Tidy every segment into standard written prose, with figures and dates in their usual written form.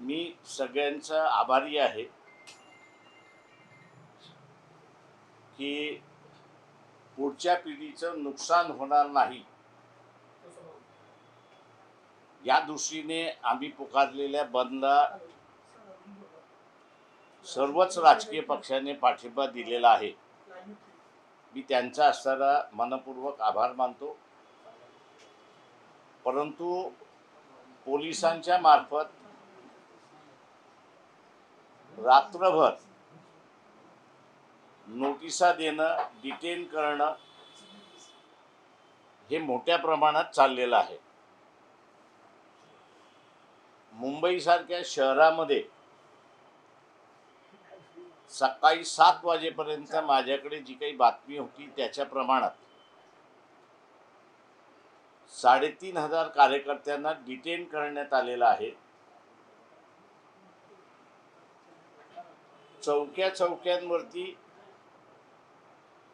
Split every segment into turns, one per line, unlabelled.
मी सगळ्यांचा आभारी आहे की पुढच्या पिढीचं नुकसान होणार नाही या दृष्टीने आम्ही पुकारलेल्या बंदला सर्वच राजकीय पक्षांनी पाठिंबा दिलेला आहे। मी त्यांचा असणारा मनपूर्वक आभार मानतो। परंतु पोलिसांच्या मार्फत रात्रभर नोटिसा देणं, डिटेन करणं हे मोठ्या प्रमाणात चाललेलं आहे। मुंबईसारख्या शहरामध्ये सकाळी 7 वाजेपर्यंत माझ्याकडे जी काही बातमी होती त्याच्या प्रमाणात 3,500 कार्यकर्त्यांना डिटेन करण्यात आलेलं आहे। चौक्यांवरती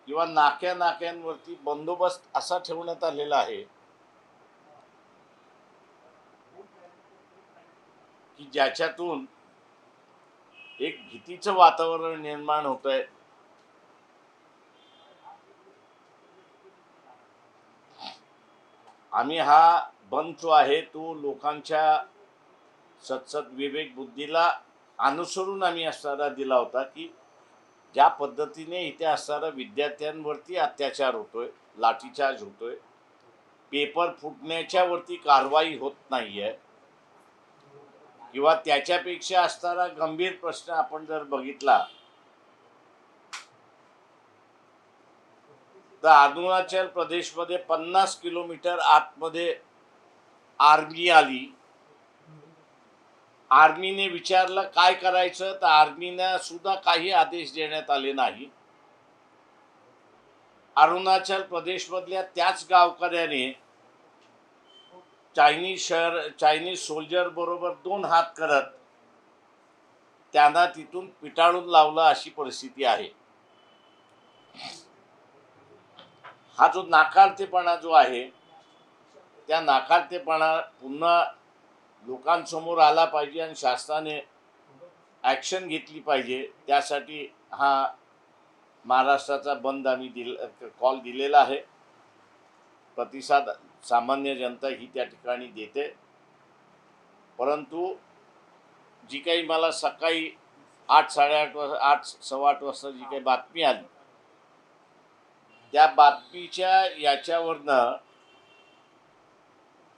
किंवा नाक्यांवरती बंदोबस्त असा ठेवण्यात आलेला आहे की ज्याच्यातून एक भीतीचं वातावरण निर्माण होतंय। आम्ही हा बंद जो आहे तो लोकांच्या सतसत विवेक बुद्धीला अनुसरून आम्ही असणारा दिला होता की ज्या पद्धतीने इथे असणारा विद्यार्थ्यांवरती अत्याचार होतोय, लाठीचार्ज होतोय, पेपर फुटण्याच्या वरती कारवाई होत नाहीये किंवा त्याच्यापेक्षा असणारा गंभीर प्रश्न आपण जर बघितला तर अरुणाचल प्रदेशमध्ये 50 किलोमीटर आतमध्ये आर्मी आली। आर्मीने विचारलं काय करायचं तर आर्मीने सुद्धा काही आदेश देण्यात आले नाही। अरुणाचल प्रदेश मधल्या त्याच गावकऱ्याने चायनीज सोल्जर बरोबर 2 हात करत त्यांना तिथून पिटाळून लावलं अशी परिस्थिती आहे। हा जो नाकारतेपणा जो आहे त्या नाकारतेपणा पुन्हा लोकांसमोर आला पाहिजे आणि शासनाने ॲक्शन घेतली पाहिजे। त्यासाठी हा महाराष्ट्राचा बंद आम्ही कॉल दिलेला आहे। प्रतिसाद सामान्य जनता ही त्या ठिकाणी देते। परंतु जी काही मला सकाळी 8, 8:30 वाजता 8, सव्वा 8 वाजता जी काही बातमी आली त्या बातमीच्या याच्यावरनं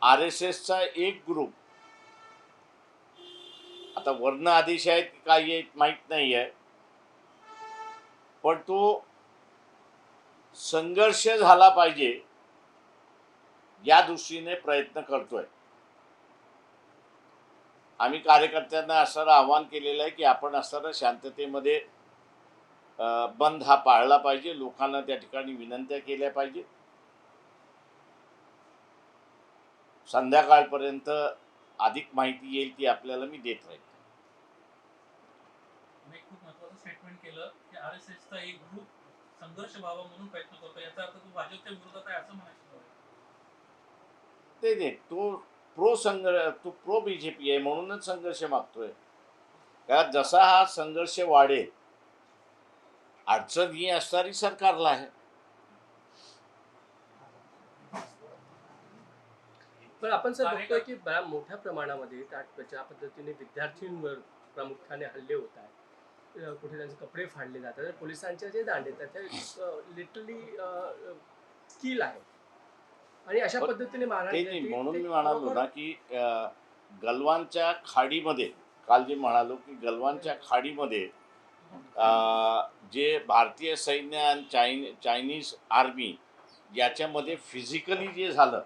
RSSचा एक ग्रुप, आता वर्ण आदेश आहेत की काय आहेत माहीत नाही आहे, पण तो संघर्ष झाला पाहिजे या दृष्टीने प्रयत्न करतोय। आम्ही कार्यकर्त्यांना असं आवाहन केलेलं आहे की आपण असं शांततेमध्ये बंद हा पाळला पाहिजे। लोकांना त्या ठिकाणी विनंत्या केल्या पाहिजे। संध्याकाळपर्यंत अधिक माहिती येईल ती आपल्याला मी देत राहील।
मी खूप महत्त्वाचं स्टेटमेंट केलं की RSSचा एक ग्रुप संघर्ष व्हावा म्हणून प्रयत्न करतो, याचा अर्थ तो भाजपच्या विरोधात आहे असं म्हणायचं?
नाही, तो प्रो BJP आहे म्हणूनच संघर्ष मागतोय। का जसा हा संघर्ष वाढेल अडचण ही असणारी सरकारला आहे।
पण आपण सर बघतोय की बऱ्याच मोठ्या प्रमाणामध्ये ज्या पद्धतीने विद्यार्थ्यांवर प्रामुख्याने हल्ले होत आहेत, कुठे त्यांचे कपडे फाडले जातात, पोलिसांचे जे दांडे आहेत ते लिटरली स्किल आहे आणि अशा पद्धतीने
म्हणून मी म्हणालो ना की गलवानच्या खाडीमध्ये काल जे म्हणालो की गलवानच्या खाडीमध्ये जे भारतीय सैन्य आणि चायनीज आर्मी याच्यामध्ये फिजिकली जे झालं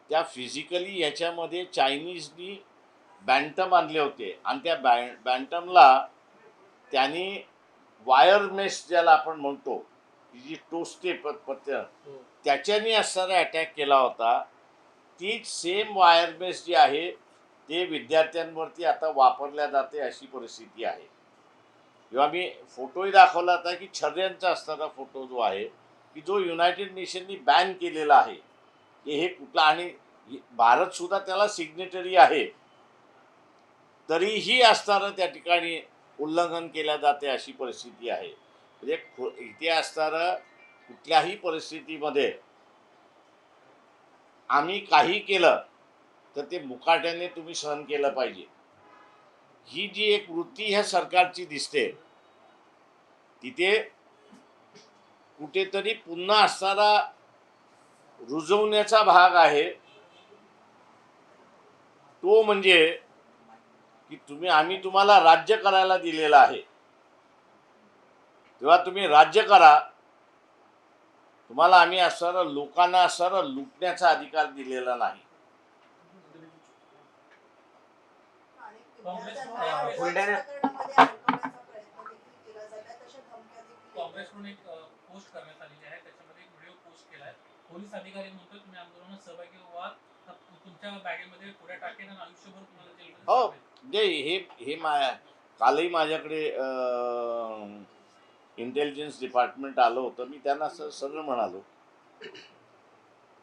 त्या फिजिकली याच्यामध्ये चायनीजनी बँटम आणले होते आणि त्या बँटमला त्यांनी वायर मेश ज्याला आपण म्हणतो जी टोचते त्याच्याने असणारा अटॅक केला होता। तीच सेम वायर मेश जी आहे ते विद्यार्थ्यांवरती आता वापरल्या जाते अशी परिस्थिती आहे। किंवा मी फोटोही दाखवला होता की छर्यांचा असणारा फोटो जो आहे की जो युनायटेड नेशननी बॅन केलेला आहे की हे कुठला, आणि भारत सुद्धा त्याला सिग्नेटरी आहे। तरीही असताना त्या ठिकाणी उल्लंघन केल्या जाते अशी परिस्थिती आहे. म्हणजे इथे असताना कुठल्याही परिस्थितीमध्ये आम्ही काही केलं तर ते मुकाट्याने तुम्ही सहन केलं पाहिजे. ही जी एक वृत्ती ह्या सरकारची दिसते, तिथे कुठेतरी पुन्हा असताना रुजवण्याचा भाग आहे. तो म्हणजे की आम्ही तुम्हाला राज्य करायला दिलेलं आहे, तेव्हा तुम्ही राज्य करा. तुम्हाला आम्ही असणारा लोकांना असणारा लुटण्याचा अधिकार दिलेला नाही.
काँग्रेसकडून एक पोस्ट करण्यात आलेली आहे, त्याच्यामध्ये एक व्हिडिओ पोस्ट केलाय. पोलीस अधिकारी म्हणतोय तुम्ही आंदोलनात सहभागी व्हाल तर तुमच्या बॅगेमध्ये पुढे टाकेन आणि आयुष्यभर तुम्हाला जेलमध्ये
हो,
टाकेन.
जे हे कालही माझ्याकडे इंटेलिजन्स डिपार्टमेंट आलं होतं. मी त्यांना सरळ म्हणालो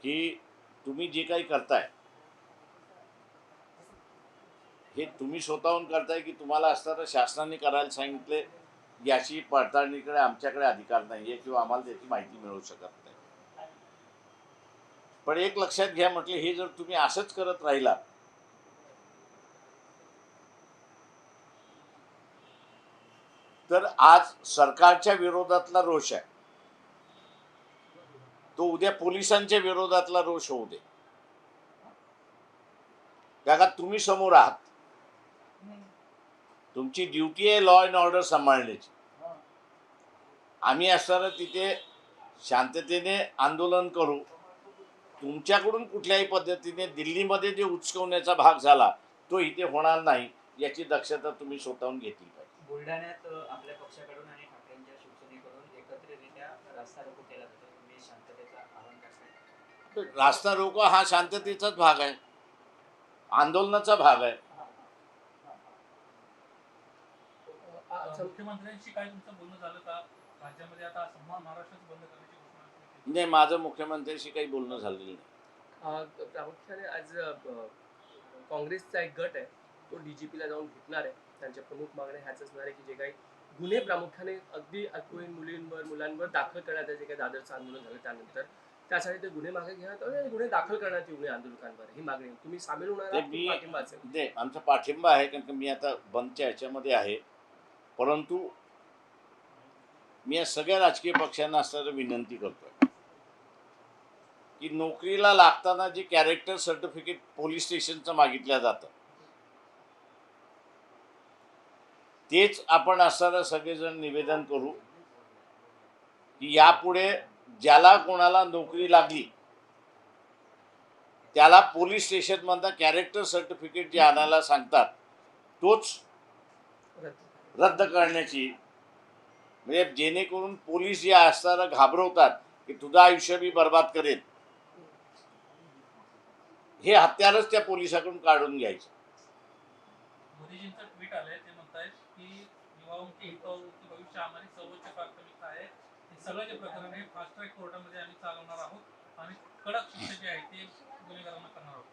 की तुम्ही जे काही करताय हे तुम्ही स्वतःहून करताय की तुम्हाला असताना शासनाने करायला सांगितले, याची पडताळणीकडे आमच्याकडे अधिकार नाहीये किंवा आम्हाला त्याची माहिती मिळू शकत नाही. पण एक लक्षात घ्या म्हटलं, हे जर तुम्ही असंच करत राहिला तर आज सरकारच्या विरोधातला रोष आहे, तो उद्या पोलिसांच्या विरोधातला रोष होऊ दे. का तुम्ही समोर आहात, तुमची ड्युटी आहे लॉ अँड ऑर्डर सांभाळण्याची. आम्ही असताना तिथे शांततेने आंदोलन करू. तुमच्याकडून कुठल्याही पद्धतीने दिल्लीमध्ये जे उचकवण्याचा भाग झाला तो इथे होणार नाही, याची दक्षता तुम्ही स्वतःहून घेतली पाहिजे.
बुलढाण्यात आपल्या पक्षाकडून आणि ठाकरेंच्या शिवसेनेकडून एकत्रितरित्या रास्ता रोको केला जातो. तुम्ही शांततेचा आवाहन करताय.
रास्ता रोको हा शांततेचाच भाग आहे, आंदोलनाचा भाग आहे.
मुख्यमंत्र्यांशी काय तुमचं बोलणं झालं का? राज्यामध्ये आता संपूर्ण महाराष्ट्रात बंद करण्याची घोषणा केली.
नाही, माझं मुख्यमंत्र्यांशी काही बोलणं झालेलं नाही.
प्रामुख्याने आज काँग्रेसचा एक गट आहे, तो डीजीपीला जाऊन भेटणार आहे. त्यांच्या प्रमुख मागण्या ह्याच असणार आहे की जे काही गुन्हे प्रामुख्याने अगदी अल्पवयीन मुलांवर दाखल करण्यात, जे काही दादरचं आंदोलन झालं त्यानंतर त्यासाठी ते गुन्हे मागे घेण्यात आणि गुन्हे दाखल करण्यात येऊ नये आंदोलकांवर, ही मागणी. तुम्ही सामील होणार आहात? पाठिंबा असेल?
नाही, आमचा पाठिंबा आहे, कारण की मी आता बंदच्या ह्याच्यामध्ये आहे. परंतु मी या सगळ्या राजकीय पक्षांना असणारी विनंती करतोय की नोकरीला लागताना जे कॅरेक्टर सर्टिफिकेट पोलीस स्टेशनचं मागितलं जातं, तेच आपण असणारं सगळेजण निवेदन करू की यापुढे ज्याला कोणाला नोकरी लागली त्याला पोलीस स्टेशनमधनं कॅरेक्टर सर्टिफिकेट जे आणायला सांगतात तोच रद्द करण्याची, म्हणजे जेणेकरून पोलीस जे असताना घाबरवतात की तुझं आयुष्य मी बर्बाद करेन, हे हत्यारच त्या पोलिसाकडून काढून घ्यायचं.
मोदीजींचं ट्विट आलंय, ते म्हणतायत की युवाओं के हितों की भविष्य हमारी सर्वोच्च प्राथमिकता आहे. हे सगळं जे प्रकरण आहे फास्ट ट्रॅक कोर्टामध्ये आम्ही चालवणार आहोत आणि कडक शिक्षा जे आहे ते गुन्हेगारांना करणार आहोत.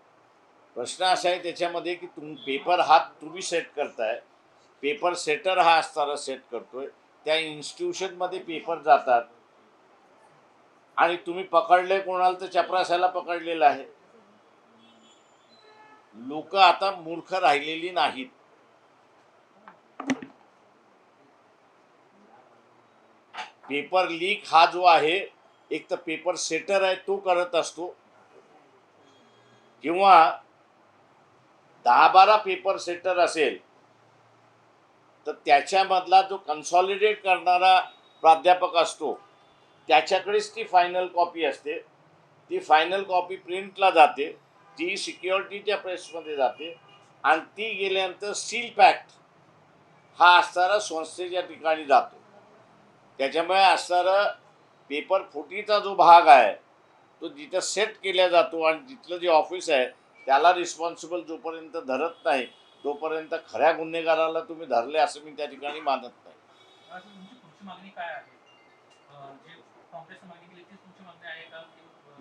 प्रश्न असा आहे त्याच्यामध्ये की पेपर हा तुम्ही सेट करताय, पेपर सेटर हा असताना सेट करतोय. त्या इन्स्टिट्यूशनमध्ये पेपर जातात आणि तुम्ही पकडले कोणाला तर चपराशाला पकडलेलं आहे. लोक आता मूर्ख राहिलेली नाहीत. पेपर लीक हा जो आहे, एक तर पेपर सेटर आहे तो करत असतो, किंवा 10-12 पेपर सेटर असेल तर त्याच्यामधला जो कन्सॉलिडेट करणारा प्राध्यापक असतो त्याच्याकडेच ती फायनल कॉपी असते. ती फायनल कॉपी प्रिंटला जाते, ती सिक्युरिटीच्या प्रेसमध्ये जाते आणि ती गेल्यानंतर सील पॅक्ट हा असणारा संस्थेच्या ठिकाणी जातो. त्याच्यामुळे असणारा पेपर फुटीचा जो भाग आहे तो जिथं सेट केला जातो आणि जिथलं जे ऑफिस आहे त्याला रिस्पॉन्सिबल जोपर्यंत धरत नाही तोपर्यंत खऱ्या गुन्हेगाराला तुम्ही धरले असं मी त्या ठिकाणी मानत नाही.
असं तुमची पुढची मागणी काय आहे? जे काँग्रेसने मागणी केली ती तुमची मागणी आहे का?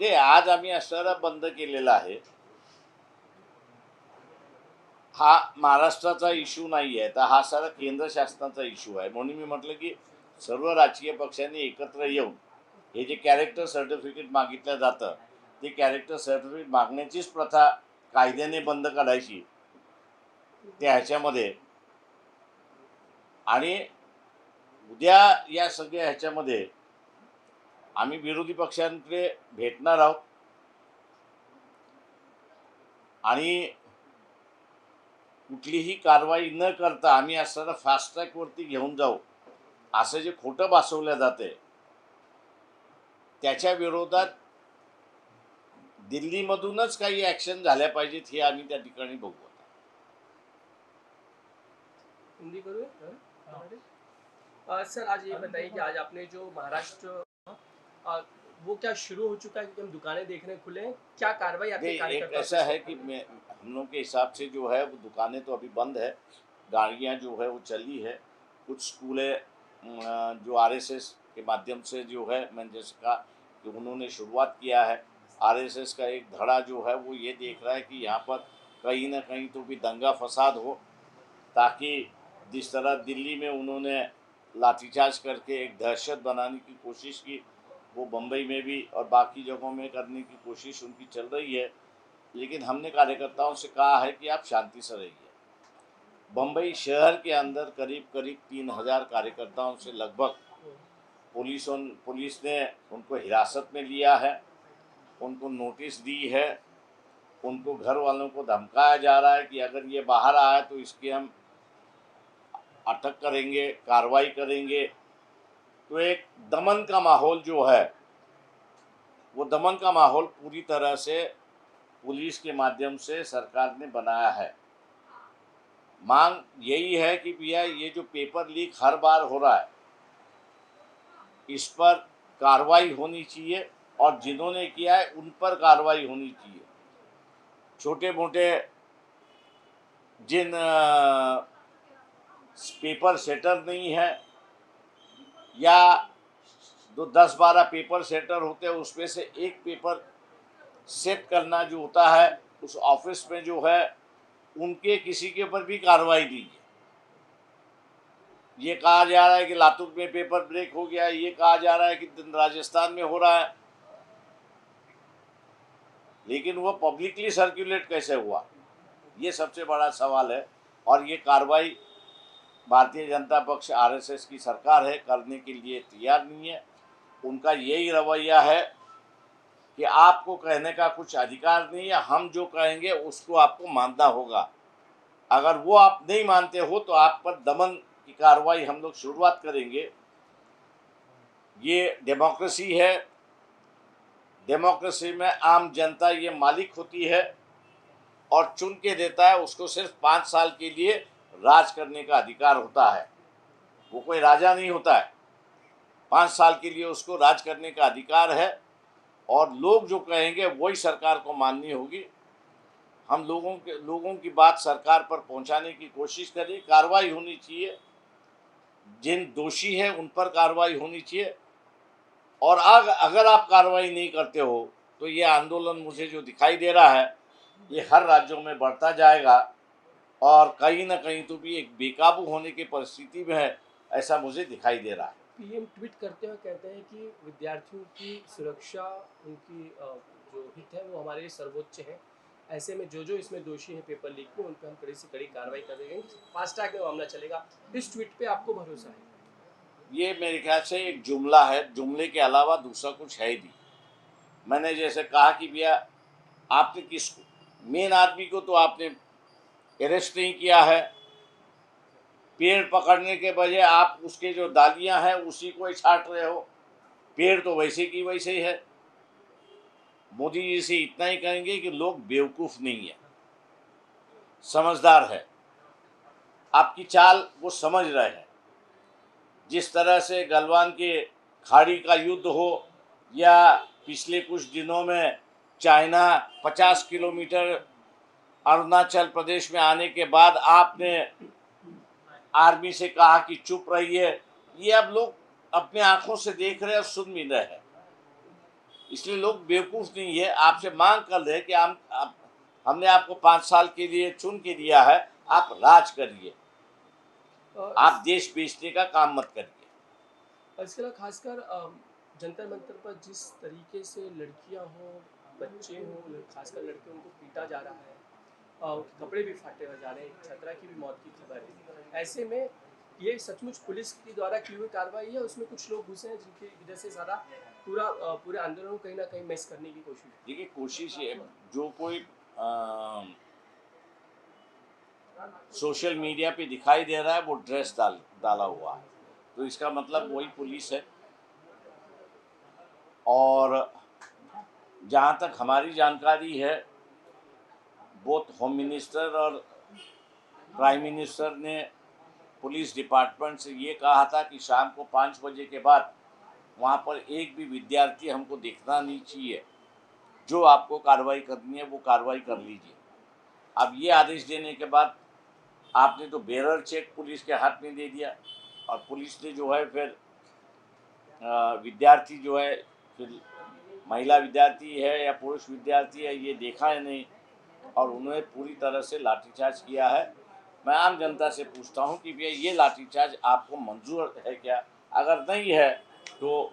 जे आज आम्ही असणारा बंद केलेला आहे हा महाराष्ट्राचा इश्यू नाही आहे, तर हा सारा केंद्र शासनाचा इश्यू आहे. म्हणून मी म्हटलं की सर्व राजकीय पक्षांनी एकत्र येऊन हे जे कॅरेक्टर सर्टिफिकेट मागितलं जातं ते कॅरेक्टर सर्टिफिकेट मागण्याचीच प्रथा कायद्याने बंद करायची त्या ह्याच्यामध्ये. आणि उद्या या सगळ्या ह्याच्यामध्ये आम्ही विरोधी पक्षांकडे भेटणार आहोत आणि कुठलीही कारवाई न करता आम्ही असताना फास्ट ट्रॅकवरती घेऊन जाऊ असं जे खोटं भासवलं जाते त्याच्या विरोधात दिल्लीमधूनच काही ॲक्शन झाल्या पाहिजेत हे आम्ही त्या ठिकाणी बघू.
हिंदी करूँ सर आज ये बताइए कि आज आपने जो महाराष्ट्र वो क्या शुरू हो चुका है, क्योंकि हम दुकानें देखने खुले हैं, क्या कार्रवाई आपके
नहीं, एक
कार्यकर्ताओं
ऐसा है कि हम लोग के हिसाब से जो है वो दुकानें तो अभी बंद है, गाड़ियाँ जो है वो चली है, कुछ स्कूलें जो आरएसएस के माध्यम से जो है मैंने जैसे कहा कि उन्होंने शुरुआत किया है. आरएसएस का एक धड़ा जो है वो ये देख रहा है कि यहाँ पर कहीं ना कहीं तो भी दंगा फसाद हो, ताकि जिस तरह दिल्ली में उन्होंने लाठीचार्ज करके एक दहशत बनाने की कोशिश की वो बम्बई में भी और बाकी जगहों में करने की कोशिश उनकी चल रही है. लेकिन हमने कार्यकर्ताओं से कहा है कि आप शांति से रहिए. बम्बई शहर के अंदर करीब करीब 3000 कार्यकर्ताओं से लगभग पुलिस ने उनको हिरासत में लिया है, उनको नोटिस दी है, उनको घर वालों को धमकाया जा रहा है कि अगर ये बाहर आया तो इसके हम अटक करेंगे, कार्रवाई करेंगे. तो एक दमन का माहौल जो है वो दमन का माहौल पूरी तरह से पुलिस के माध्यम से सरकार ने बनाया है. मांग यही है कि भैया ये जो पेपर लीक हर बार हो रहा है इस पर कार्रवाई होनी चाहिए और जिन्होंने किया है उन पर कार्रवाई होनी चाहिए. छोटे मोटे जिन पेपर सेटर नहीं है या जो 10-12 पेपर सेटर होते हैं उसमें से एक पेपर सेट करना जो होता है उस ऑफिस में जो है उनके किसी के ऊपर भी कार्रवाई कीजिए. ये कहा जा रहा है कि लातूर में पेपर ब्रेक हो गया, ये कहा जा रहा है कि राजस्थान में हो रहा है, लेकिन वो पब्लिकली सर्कुलेट कैसे हुआ ये सबसे बड़ा सवाल है. और ये कार्रवाई भारतीय जनता पक्ष आरएसएस की सरकार है करने के लिए तैयार नहीं है. उनका यही रवैया है कि आपको कहने का कुछ अधिकार नहीं है, हम जो कहेंगे उसको आपको मानना होगा. अगर वो आप नहीं मानते हो तो आप पर दमन की कार्रवाई हम लोग शुरुआत करेंगे. ये डेमोक्रेसी है, डेमोक्रेसी में आम जनता ये मालिक होती है और चुन के देता है. उसको सिर्फ 5 साल के लिए राज करने का अधिकार होता है, वो कोई राजा नहीं होता है. 5 साल के लिए उसको राज करने का अधिकार है और लोग जो कहेंगे वही सरकार को माननी होगी. हम लोगों की बात सरकार पर पहुंचाने की कोशिश करें. कार्रवाई होनी चाहिए, जिन दोषी हैं उन पर कार्रवाई होनी चाहिए. और अगर आप कार्रवाई नहीं करते हो तो ये आंदोलन मुझे जो दिखाई दे रहा है ये हर राज्यों में बढ़ता जाएगा और कहीं ना कहीं तो भी एक बेकाबू होने की परिस्थिति में है, ऐसा मुझे दिखाई दे रहा है.
पीएम ट्वीट करते हुए कहते हैं कि विद्यार्थियों की सुरक्षा, उनकी जो हित है वो हमारे लिए सर्वोच्च है. ऐसे में जो इसमें दोषी हैं पेपर लीक में उन पर हम कड़ी से कड़ी कार्रवाई करेंगे, फास्ट ट्रैक में मामला चलेगा. इस ट्वीट पे आपको भरोसा है?
ये मेरे ख्याल से एक जुमला है, जुमले के अलावा दूसरा कुछ है ही नहीं. मैंने जैसे कहा कि भैया आपने किसको, मेन आदमी को तो आपने अरेस्ट नहीं किया है. पेड़ पकड़ने के बजाय आप उसके जो डालियां हैं उसी को ही छाट रहे हो. पेड़ तो वैसे की वैसे ही है. मोदी जी से इतना ही कहेंगे कि लोग बेवकूफ़ नहीं है, समझदार है. आपकी चाल वो समझ रहे हैं. जिस तरह से गलवान के खाड़ी का युद्ध हो या पिछले कुछ दिनों में चाइना 50 किलोमीटर अरुणाचल प्रदेश में आने के बाद आपने आर्मी से कहा कि चुप रहिए, ये अब लोग अपने आंखों से देख रहे हैं और सुन भी रहे हैं. इसलिए लोग बेवकूफ़ नहीं है. आपसे मांग कर रहे हैं कि आप हमने आपको 5 साल के लिए चुन के दिया है, आप राज करिए, आप देश बेचने का काम मत करिए।
इसके अलावा खासकर जंतर मंतर पर जिस तरीके से लड़कियां हों, बच्चे हों, खासकर लड़के, उनको पीटा जा रहा है, उनके कपड़े भी फाटे हुए जा रहे हैं, एक छात्रा की भी मौत की खबर है। ऐसे में ये सचमुच पुलिस के द्वारा की हुई कार्रवाई है, उसमें कुछ लोग घुसे हैं जिनकी वजह से सारा पूरे आंदोलन को कहीं ना कहीं मिस करने की कोशिश है।
देखिए, कोशिश ये, जो कोई सोशल मीडिया पे दिखाई दे रहा है वो ड्रेस डाला हुआ है, तो इसका मतलब वही पुलिस है। और जहाँ तक हमारी जानकारी है, बोथ होम मिनिस्टर और प्राइम मिनिस्टर ने पुलिस डिपार्टमेंट से ये कहा था कि शाम को 5 बजे के बाद वहाँ पर एक भी विद्यार्थी हमको देखना नहीं चाहिए, जो आपको कार्रवाई करनी है वो कार्रवाई कर लीजिए। अब ये आदेश देने के बाद आपने तो बेरर चेक पुलिस के हाथ में दे दिया, और पुलिस ने जो है फिर विद्यार्थी जो है, फिर महिला विद्यार्थी है या पुरुष विद्यार्थी है ये देखा है नहीं, और उन्होंने पूरी तरह से लाठीचार्ज किया है। मैं आम जनता से पूछता हूँ कि भैया ये लाठीचार्ज आपको मंजूर है क्या? अगर नहीं है तो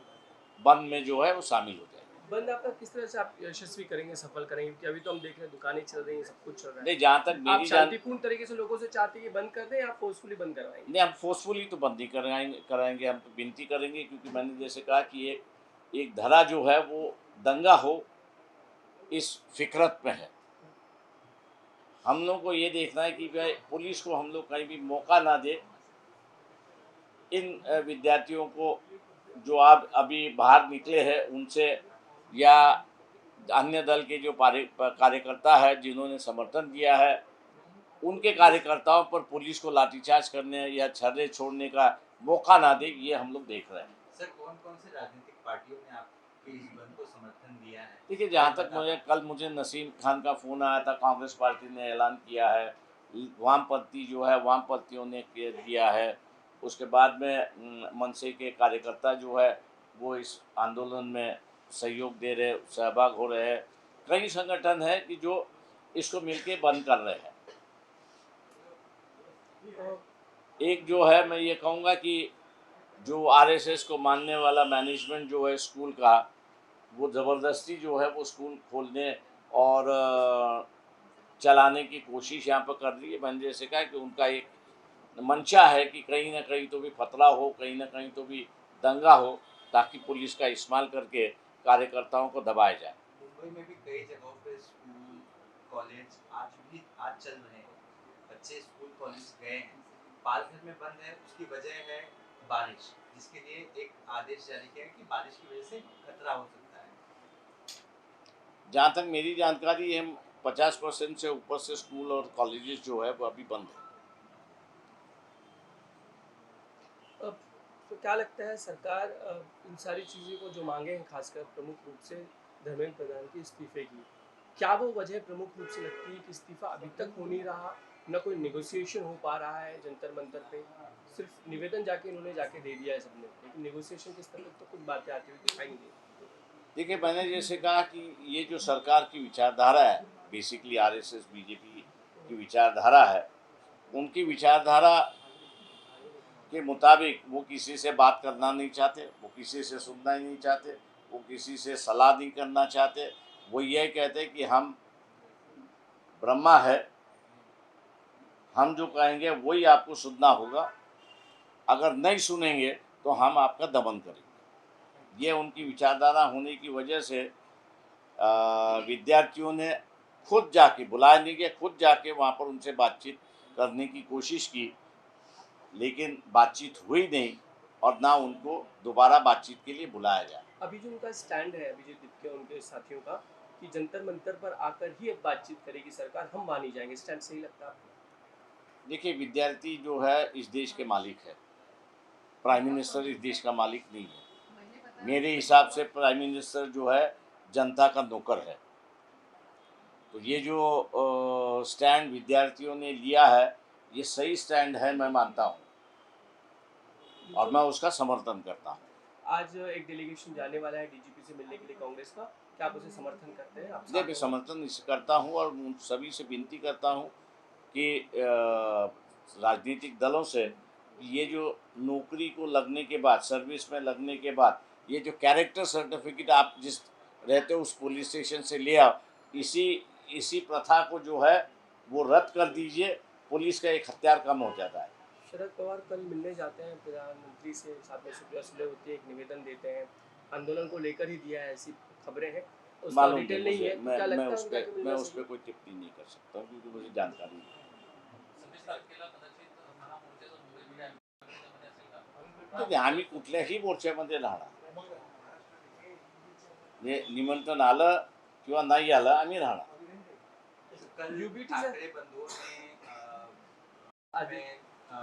बंद में जो है वो शामिल हो जाए।
बंद आपका किस तरह से आप यशस्वी करेंगे, सफल करेंगे? क्योंकि अभी तो हम देख रहे हैं दुकानें चल रही हैं, सब कुछ चल रहा है।
नहीं, जहाँ तक
आप
मेरी
शांतिपूर्ण तरीके से लोगों से चाहते हैं कि बंद कर दें या फोर्सफुली बंद करवाएंगे?
नहीं, हम फोर्सफुली तो बंद नहीं कराएंगे, हम तो विनती करेंगे, क्योंकि मैंने जैसे कहा कि एक धरा जो है वो दंगा हो इस फिक्रत में है। हम लोग को ये देखना है कि भाई पुलिस को हम लोग कहीं भी मौका ना दे इन विद्यार्थियों को जो आप अभी बाहर निकले हैं उनसे, या अन्य दल के जो कार्यकर्ता है जिन्होंने समर्थन दिया है उनके कार्यकर्ताओं पर पुलिस को लाठीचार्ज करने या छर्रे छोड़ने का मौका ना दे, ये हम लोग देख रहे हैं।
सर, कौन कौन से राजनीतिक पार्टियों ने आपके इस बंद को समर्थन दिया है?
देखिए, जहाँ तक मुझे नसीम खान का फ़ोन आया था, कांग्रेस पार्टी ने ऐलान किया है, वामपंथी जो है वामपंथियों ने दिया है, उसके बाद में मनसे के कार्यकर्ता जो है वो इस आंदोलन में सहयोग दे रहे, सहभाग हो रहे हैं। कई संगठन है कि जो इसको मिलके बंद कर रहे हैं। एक जो है, मैं ये कहूँगा कि जो आरएसएस को मानने वाला मैनेजमेंट जो है स्कूल का, वो ज़बरदस्ती जो है वो स्कूल खोलने और चलाने की कोशिश यहाँ पर कर रही है। मैंने जैसे कहा कि उनका एक मंशा है कि कहीं ना कहीं तो भी फतरा हो, कहीं ना कहीं तो भी दंगा हो, ताकि पुलिस का इस्तेमाल करके कार्यकर्ताओं को दबाया जाए।
मुंबई में भी कई जगहों पे स्कूल कॉलेज आज चल रहे हैं, बच्चे स्कूल कॉलेज गए हैं। पालघर में बंद है, उसकी वजह है बारिश, जिसके लिए एक आदेश जारी किया है कि बारिश की वजह से खतरा हो सकता है।
जहाँ तक मेरी जानकारी है 50% से ऊपर से स्कूल और कॉलेजेस जो है वो अभी बंद है।
तो क्या लगता है सरकार इन सारी चीज़ों को जो मांगे हैं, खासकर प्रमुख रूप से धर्मेंद्र प्रधान के इस्तीफे की, क्या वो वजह प्रमुख रूप से लगती है कि इस्तीफा अभी तक हो नहीं रहा, न कोई नेगोशिएशन हो पा रहा है जंतर मंतर पे? सिर्फ निवेदन इन्होंने जाके दे दिया है सबने, लेकिन नेगोशिएशन के स्तर तक तो कुछ बातें आती हुई दिखाई नहीं दी।
देखिए, मैंने जैसे कहा कि ये जो सरकार की विचारधारा है, बेसिकली आरएसएस बीजेपी की विचारधारा है, उनकी विचारधारा के मुताबिक वो किसी से बात करना नहीं चाहते, वो किसी से सुनना ही नहीं चाहते, वो किसी से सलाह नहीं करना चाहते। वो ये कहते कि हम ब्रह्मा है, हम जो कहेंगे वही आपको सुनना होगा, अगर नहीं सुनेंगे तो हम आपका दमन करेंगे। ये उनकी विचारधारा होने की वजह से विद्यार्थियों ने खुद जाके, बुलाया नहीं गया, खुद जाके वहाँ पर उनसे बातचीत करने की कोशिश की, लेकिन बातचीत हुई नहीं और ना उनको दोबारा बातचीत के लिए बुलाया गया।
अभी जो उनका स्टैंड है अभिजीत दीप के उनके साथियों का, कि जंतर मंतर पर आकर ही अब बातचीत करेगी सरकार, हम मान ही जाएंगे, स्टैंड सही लगता है आपको?
देखिए, विद्यार्थी जो है इस देश के मालिक है, प्राइम मिनिस्टर इस देश का मालिक नहीं है। मेरे हिसाब से प्राइम मिनिस्टर जो है जनता का नौकर है। तो ये जो स्टैंड विद्यार्थियों ने लिया है ये सही स्टैंड है, मैं मानता हूँ और मैं उसका समर्थन करता हूँ।
आज एक डेलीगेशन जाने वाला है डीजीपी से मिलने के लिए कांग्रेस का, क्या आप उसे समर्थन करते हैं? आप
नहीं, मैं
साथ-
समर्थन करता हूँ और उन सभी से विनती करता हूँ कि राजनीतिक दलों से ये जो नौकरी को लगने के बाद, सर्विस में लगने के बाद, ये जो कैरेक्टर सर्टिफिकेट आप जिस रहते हो उस पुलिस स्टेशन से ले आओ, इसी इसी प्रथा को जो है वो रद्द कर दीजिए। पुलिस का एक हथियार कम हो जाता है।
शरद पवार कल मिलने जाते हैं प्रधानमंत्री से, साथ में सुप्रिया सुले होती है, एक निवेदन देते हैं, आंदोलन को लेकर ही दिया है, ऐसी खबरें हैं। उसका
मालूम
डिटेल
नहीं
नहीं है,
मुझे,
तो क्या
मैं
लगता है
उस
उनका
पर
कि
मैं
मिलना
उस पर
सही?
कोई टिप्पणी नहीं कर सकता क्योंकि मुझे जानकारी नहीं।
26 तारखेला कदाचित महामोर्चाचा मुंबईमध्ये आयोजन असेल का?
तर आम्ही कुठल्याही मोर्चामध्ये राहणार. म्हणजे निमंत्रण आलं किंवा नाही आलं आम्ही राहणार.
कल
UBT से-
ठाकरे बंधुओं ने
आदि-
में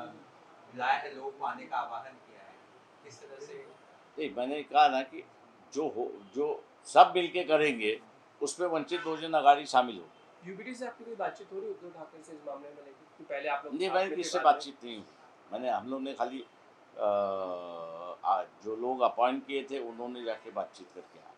बुलाया है, लोगों को आने का आह्वान किया है, किस तरह से
नहीं, मैंने कहा ना कि जो सब मिलके करेंगे उसमें वंचित बहुजन आघाड़ी शामिल हो।
यूबीटी से आपकी कोई बातचीत हो रही उद्धव ठाकरे से इस मामले में लेकर कि पहले आप लोग
नहीं,
साथ
मैंने
में थे,
किससे
बाद में-
बातचीत नहीं हुई। मैंने हम लोग ने खाली जो लोग अपॉइंट किए थे उन्होंने जाके बातचीत करके आए।